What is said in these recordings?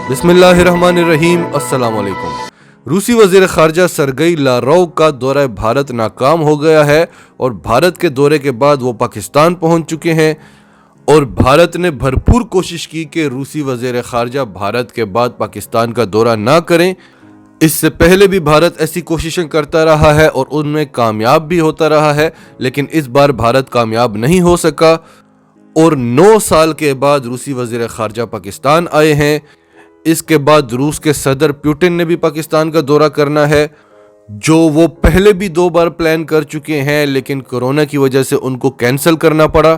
बिस्मिल्लाहिर्रहमानिर्रहीम। अस्सलाम वालेकुम। रूसी वज़ीर ख़ारजा सरगई लारोव का दौरा भारत नाकाम हो गया है और भारत के दौरे के बाद वो पाकिस्तान पहुंच चुके हैं और भारत ने भरपूर कोशिश की कि रूसी वज़ीर ख़ारजा भारत के बाद पाकिस्तान का दौरा ना करें। इससे पहले भी भारत ऐसी कोशिशें करता रहा है और उनमें कामयाब भी होता रहा है, लेकिन इस बार भारत कामयाब नहीं हो सका और 9 साल के बाद रूसी वज़ीर ख़ारजा पाकिस्तान आए हैं। इसके बाद रूस के सदर पुतिन ने भी पाकिस्तान का दौरा करना है, जो वो पहले भी 2 बार प्लान कर चुके हैं, लेकिन कोरोना की वजह से उनको कैंसिल करना पड़ा।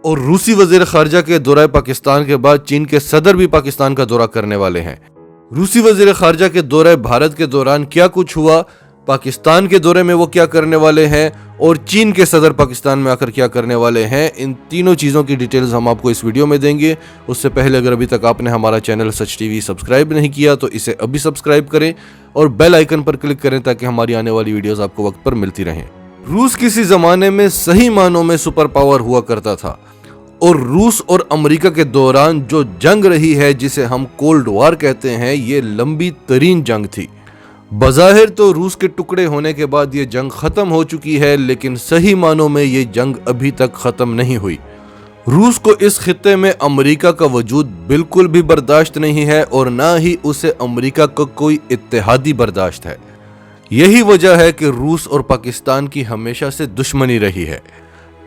और रूसी वज़ीर ख़ारजा के दौरे पाकिस्तान के बाद चीन के सदर भी पाकिस्तान का दौरा करने वाले हैं। रूसी वज़ीर ख़ारजा के दौरे भारत के दौरान क्या कुछ हुआ, पाकिस्तान के दौरे में वो क्या करने वाले हैं और चीन के सदर पाकिस्तान में आकर क्या करने वाले हैं, इन तीनों चीज़ों की डिटेल्स हम आपको इस वीडियो में देंगे। उससे पहले अगर अभी तक आपने हमारा चैनल सच टीवी सब्सक्राइब नहीं किया तो इसे अभी सब्सक्राइब करें और बेल आइकन पर क्लिक करें ताकि हमारी आने वाली वीडियोस आपको वक्त पर मिलती रहें। रूस किसी ज़माने में सही मानों में सुपर पावर हुआ करता था और रूस और अमेरिका के दौरान जो जंग रही है, जिसे हम कोल्ड वॉर कहते हैं, ये लंबी तरीन जंग थी। बज़ाहिर तो रूस के टुकड़े होने के बाद ये जंग ख़त्म हो चुकी है, लेकिन सही मानों में ये जंग अभी तक ख़त्म नहीं हुई। रूस को इस खित्ते में अमेरिका का वजूद बिल्कुल भी बर्दाश्त नहीं है और ना ही उसे अमेरिका का कोई इत्तेहादी बर्दाश्त है। यही वजह है कि रूस और पाकिस्तान की हमेशा से दुश्मनी रही है।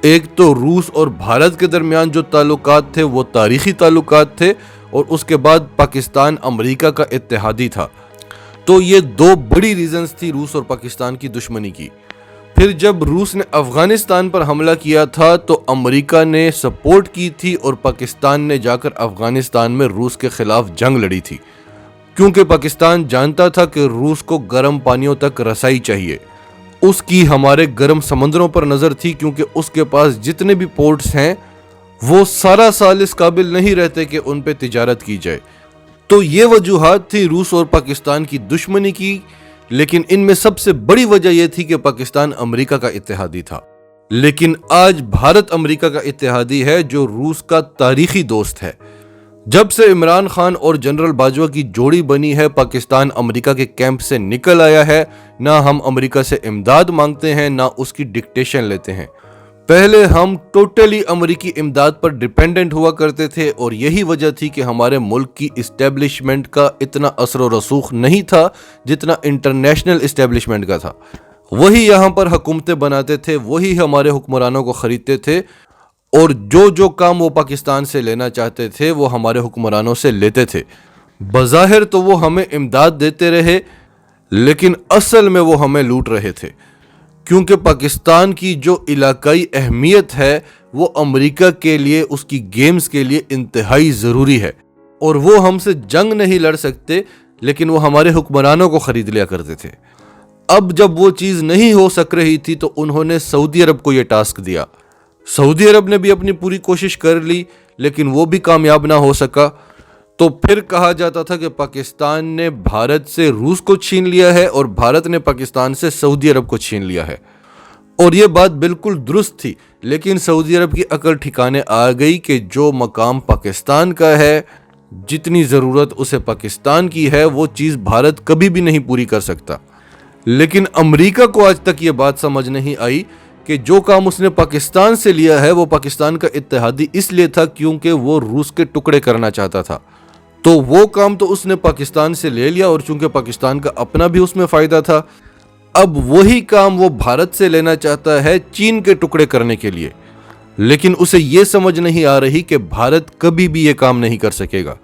एक तो रूस और भारत के दरमियान जो ताल्लुकात थे वो तारीख़ी ताल्लुकात थे और उसके बाद पाकिस्तान अमेरिका का इत्तेहादी था। तो ये 2 बड़ी रीजंस थी रूस और पाकिस्तान की दुश्मनी की। फिर जब रूस ने अफगानिस्तान पर हमला किया था तो अमेरिका ने सपोर्ट की थी और पाकिस्तान ने जाकर अफगानिस्तान में रूस के खिलाफ जंग लड़ी थी, क्योंकि पाकिस्तान जानता था कि रूस को गर्म पानियों तक रसाई चाहिए। उसकी हमारे गर्म समंदरों पर नज़र थी, क्योंकि उसके पास जितने भी पोर्ट्स हैं वो सारा साल इस काबिल नहीं रहते कि उन पे तिजारत की जाए। तो ये वजूहात थी रूस और पाकिस्तान की दुश्मनी की, लेकिन इनमें सबसे बड़ी वजह यह थी कि पाकिस्तान अमेरिका का इत्तेहादी था। लेकिन आज भारत अमेरिका का इत्तेहादी है, जो रूस का तारीखी दोस्त है। जब से इमरान खान और जनरल बाजवा की जोड़ी बनी है, पाकिस्तान अमेरिका के कैंप से निकल आया है। ना हम अमेरिका से इमदाद मांगते हैं, ना उसकी डिक्टेशन लेते हैं। पहले हम टोटली अमेरिकी इमदाद पर डिपेंडेंट हुआ करते थे और यही वजह थी कि हमारे मुल्क की इस्टेब्लिशमेंट का इतना असर व रसूख नहीं था जितना इंटरनेशनल इस्टेब्लिशमेंट का था। वही यहाँ पर हुकूमतें बनाते थे, वही हमारे हुक्मरानों को ख़रीदते थे और जो काम वो पाकिस्तान से लेना चाहते थे वो हमारे हुक्मरानों से लेते थे। बज़ाहिर तो वो हमें इमदाद देते रहे, लेकिन असल में वो हमें लूट रहे थे, क्योंकि पाकिस्तान की जो इलाकाई अहमियत है वो अमेरिका के लिए, उसकी गेम्स के लिए इंतहाई ज़रूरी है और वो हमसे जंग नहीं लड़ सकते, लेकिन वो हमारे हुक्मरानों को ख़रीद लिया करते थे। अब जब वो चीज़ नहीं हो सक रही थी तो उन्होंने सऊदी अरब को ये टास्क दिया। सऊदी अरब ने भी अपनी पूरी कोशिश कर ली, लेकिन वो भी कामयाब ना हो सका। तो फिर कहा जाता था कि पाकिस्तान ने भारत से रूस को छीन लिया है और भारत ने पाकिस्तान से सऊदी अरब को छीन लिया है, और ये बात बिल्कुल दुरुस्त थी। लेकिन सऊदी अरब की अकल ठिकाने आ गई कि जो मकाम पाकिस्तान का है, जितनी ज़रूरत उसे पाकिस्तान की है, वो चीज़ भारत कभी भी नहीं पूरी कर सकता। लेकिन अमेरिका को आज तक ये बात समझ नहीं आई कि जो काम उसने पाकिस्तान से लिया है वो पाकिस्तान का इत्तेहादी इसलिए था क्योंकि वो रूस के टुकड़े करना चाहता था। तो वो काम तो उसने पाकिस्तान से ले लिया और चूंकि पाकिस्तान का अपना भी उसमें फ़ायदा था, अब वही काम वो भारत से लेना चाहता है चीन के टुकड़े करने के लिए। लेकिन उसे ये समझ नहीं आ रही कि भारत कभी भी ये काम नहीं कर सकेगा।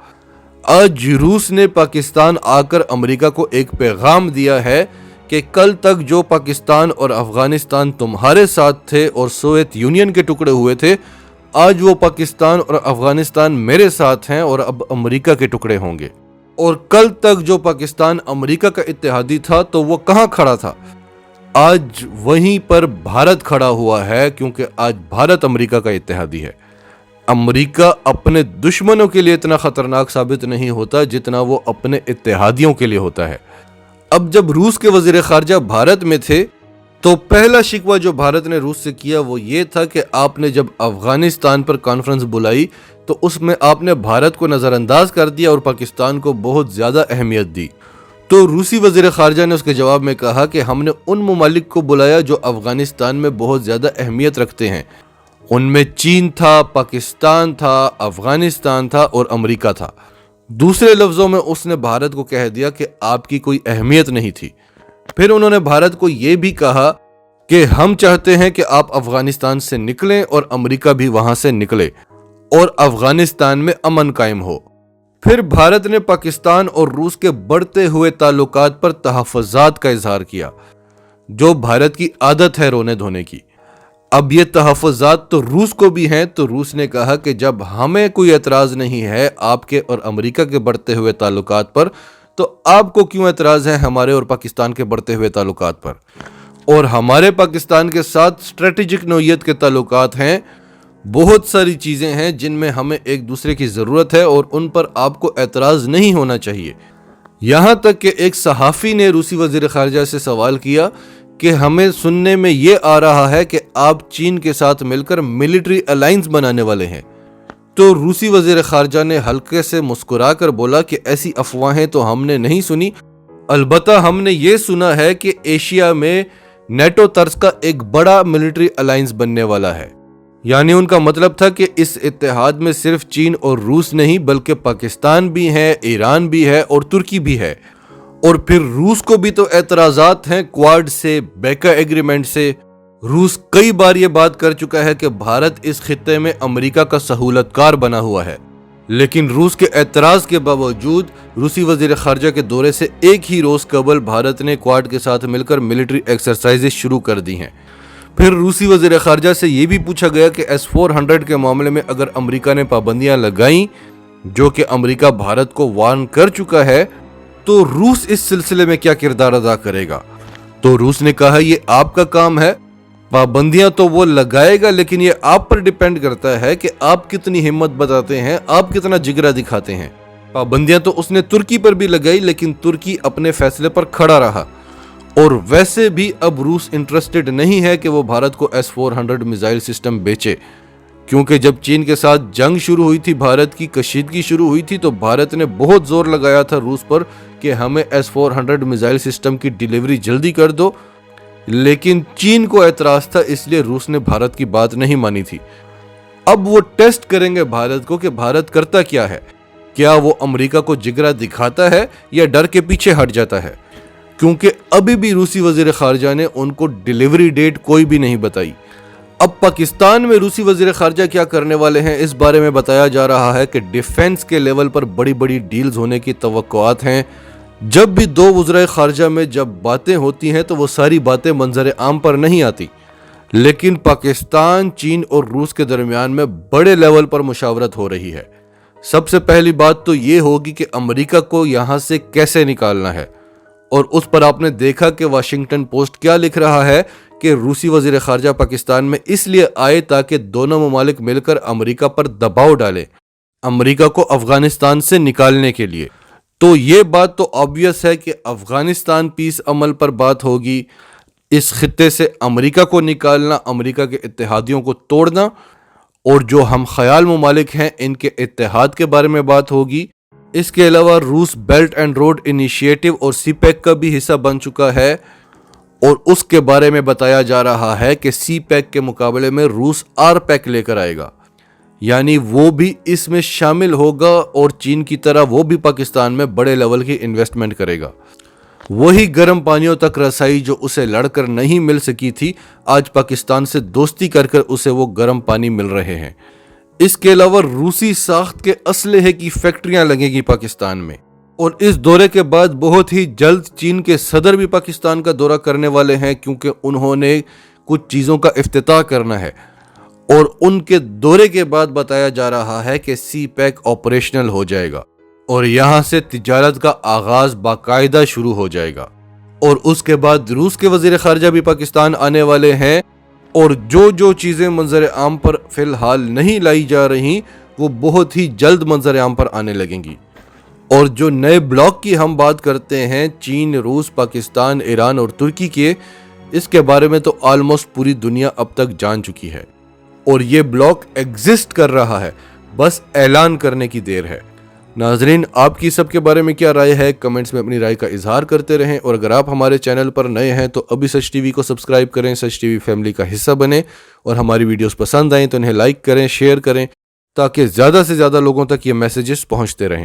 आज रूस ने पाकिस्तान आकर अमेरिका को एक पैगाम दिया है कि कल तक जो पाकिस्तान और अफगानिस्तान तुम्हारे साथ थे और सोवियत यूनियन के टुकड़े हुए थे, आज वो पाकिस्तान और अफगानिस्तान मेरे साथ हैं और अब अमेरिका के टुकड़े होंगे। और कल तक जो पाकिस्तान अमेरिका का इत्तेहादी था तो वो कहाँ खड़ा था? आज वहीं पर भारत खड़ा हुआ है, क्योंकि आज भारत अमेरिका का इत्तेहादी है। अमेरिका अपने दुश्मनों के लिए इतना ख़तरनाक साबित नहीं होता जितना वो अपने इत्तेहादियों के लिए होता है। अब जब रूस के वज़ीर ख़ारजा भारत में थे तो पहला शिकवा जो भारत ने रूस से किया वो ये था कि आपने जब अफगानिस्तान पर कॉन्फ्रेंस बुलाई तो उसमें आपने भारत को नज़रअंदाज कर दिया और पाकिस्तान को बहुत ज़्यादा अहमियत दी। तो रूसी वज़ीर ख़ारजा ने उसके जवाब में कहा कि हमने उन ममालिक को बुलाया जो अफगानिस्तान में बहुत ज़्यादा अहमियत रखते हैं। उनमें चीन था, पाकिस्तान था, अफगानिस्तान था और अमेरिका था। दूसरे लफ्ज़ों में उसने भारत को कह दिया कि आपकी कोई अहमियत नहीं थी। फिर उन्होंने भारत को ये भी कहा कि हम चाहते हैं कि आप अफगानिस्तान से निकलें और अमेरिका भी वहां से निकले और अफगानिस्तान में अमन कायम हो। फिर भारत ने पाकिस्तान और रूस के बढ़ते हुए ताल्लुकात पर तहफ़्फ़ुज़ात का इजहार किया, जो भारत की आदत है रोने धोने की। अब ये तहफ़्फ़ुज़ात तो रूस को भी हैं, तो रूस ने कहा कि जब हमें कोई एतराज़ नहीं है आपके और अमेरिका के बढ़ते हुए ताल्लुकात पर, तो आपको क्यों एतराज़ है हमारे और पाकिस्तान के बढ़ते हुए ताल्लुकात पर। और हमारे पाकिस्तान के साथ स्ट्रेटेजिक नौइयत के ताल्लुकात हैं, बहुत सारी चीज़ें हैं जिनमें हमें एक दूसरे की ज़रूरत है और उन पर आपको एतराज़ नहीं होना चाहिए। यहाँ तक कि एक सहाफ़ी ने रूसी वज़ीर ख़ारजा से सवाल किया कि हमें सुनने में ये आ रहा है कि आप चीन के साथ मिलकर मिलिट्री अलायंस बनाने वाले हैं। तो रूसी वज़ीर ख़ारजा ने हल्के से मुस्कुरा कर बोला कि ऐसी अफवाहें तो हमने नहीं सुनी, अलबत्ता हमने ये सुना है कि एशिया में नेटो तर्ज का एक बड़ा मिलिट्री अलायंस बनने वाला है। यानी उनका मतलब था कि इस इत्तेहाद में सिर्फ चीन और रूस नहीं बल्कि पाकिस्तान भी है, ईरान भी है और तुर्की भी है। और फिर रूस को भी तो एतराज़ात हैं क्वाड से, बेका एग्रीमेंट से। रूस कई बार ये बात कर चुका है कि भारत इस खित्ते में अमेरिका का सहूलतकार बना हुआ है, लेकिन रूस के एतराज़ के बावजूद रूसी वज़ीर ख़ारजा के दौरे से एक ही रोज़ कबल भारत ने क्वाड के साथ मिलकर मिलिट्री एक्सरसाइजेज शुरू कर दी हैं। फिर रूसी वज़ीर ख़ारजा से ये भी पूछा गया कि S-400 के मामले में अगर अमेरिका ने पाबंदियां लगाई, जो कि अमेरिका भारत को वार्न कर चुका है, तो रूस इस सिलसिले में क्या किरदार अदा करेगा। तो रूस ने कहा ये आपका काम है, पाबंदियां तो वो लगाएगा लेकिन ये आप पर डिपेंड करता है कि आप कितनी हिम्मत बताते हैं, आप कितना जिगरा दिखाते हैं। पाबंदियां तो उसने तुर्की पर भी लगाई लेकिन तुर्की अपने फैसले पर खड़ा रहा। और वैसे भी अब रूस इंटरेस्टेड नहीं है कि वो भारत को S-400 मिसाइल सिस्टम बेचे, क्योंकि जब चीन के साथ जंग शुरू हुई थी, भारत की कशीदगी शुरू हुई थी, तो भारत ने बहुत जोर लगाया था रूस पर कि हमें S-400 मिसाइल सिस्टम की डिलीवरी जल्दी कर दो, लेकिन चीन को एतराज़ था, इसलिए रूस ने भारत की बात नहीं मानी थी। अब वो टेस्ट करेंगे भारत को कि भारत करता क्या है, क्या वो अमेरिका को जिगरा दिखाता है या डर के पीछे हट जाता है, क्योंकि अभी भी रूसी वज़ीर ख़ारजा ने उनको डिलीवरी डेट कोई भी नहीं बताई। अब पाकिस्तान में रूसी वज़ीर ख़ारजा क्या करने वाले हैं, इस बारे में बताया जा रहा है कि डिफेंस के लेवल पर बड़ी बड़ी डील्स होने की तवक्कुआत हैं। जब भी दो वज़ीर ख़ारजा में जब बातें होती हैं तो वो सारी बातें मंजर आम पर नहीं आती, लेकिन पाकिस्तान, चीन और रूस के दरमियान में बड़े लेवल पर मुशावरत हो रही है। सबसे पहली बात तो ये होगी कि अमेरिका को यहाँ से कैसे निकालना है, और उस पर आपने देखा कि वाशिंगटन पोस्ट क्या लिख रहा है कि रूसी वज़ीर ख़ारजा पाकिस्तान में इसलिए आए ताकि दोनों ममालिक मिलकर अमेरिका पर दबाव डालें, अमेरिका को अफगानिस्तान से निकालने के लिए। तो ये बात तो ऑब्वियस है कि अफगानिस्तान पीस अमल पर बात होगी, इस खित्ते से अमेरिका को निकालना, अमेरिका के इत्तेहादियों को तोड़ना, और जो हम ख़याल ममालिक हैं इनके इत्तेहाद के बारे में बात होगी। इसके अलावा रूस बेल्ट एंड रोड इनिशिएटिव और CPEC का भी हिस्सा बन चुका है, और उसके बारे में बताया जा रहा है कि CPEC के मुकाबले में रूस RPEC लेकर आएगा, यानी वो भी इसमें शामिल होगा और चीन की तरह वो भी पाकिस्तान में बड़े लेवल की इन्वेस्टमेंट करेगा। वही गर्म पानियों तक रसाई जो उसे लड़कर नहीं मिल सकी थी, आज पाकिस्तान से दोस्ती कर कर उसे वो गर्म पानी मिल रहे हैं। इसके अलावा रूसी साख्त के असलहे की फैक्ट्रियां लगेगी पाकिस्तान में, और इस दौरे के बाद बहुत ही जल्द चीन के सदर भी पाकिस्तान का दौरा करने वाले हैं, क्योंकि उन्होंने कुछ चीज़ों का इफ्तिताह करना है। और उनके दौरे के बाद बताया जा रहा है कि CPEC ऑपरेशनल हो जाएगा और यहाँ से तिजारत का आगाज बाकायदा शुरू हो जाएगा। और उसके बाद रूस के वज़ीर ख़ारजा भी पाकिस्तान आने वाले हैं, और जो चीज़ें मंजर आम पर फ़िलहाल नहीं लाई जा रही वो बहुत ही जल्द मंजर आम पर आने लगेंगी। और जो नए ब्लॉक की हम बात करते हैं, चीन, रूस, पाकिस्तान, ईरान और तुर्की के, اس کے بارے میں تو آلموسٹ پوری دنیا اب تک جان چکی ہے اور یہ بلاک ایگزسٹ کر رہا ہے، بس اعلان کرنے کی دیر ہے۔ ناظرین، آپ کی سب کے بارے میں کیا رائے ہے؟ کمنٹس میں اپنی رائے کا اظہار کرتے رہیں، اور اگر آپ ہمارے چینل پر نئے ہیں تو ابھی سچ ٹی وی کو سبسکرائب کریں، سچ ٹی وی فیملی کا حصہ بنیں، اور ہماری ویڈیوز پسند آئیں تو انہیں لائک کریں، شیئر کریں، تاکہ زیادہ سے زیادہ لوگوں تک یہ میسیجز پہنچتے رہیں۔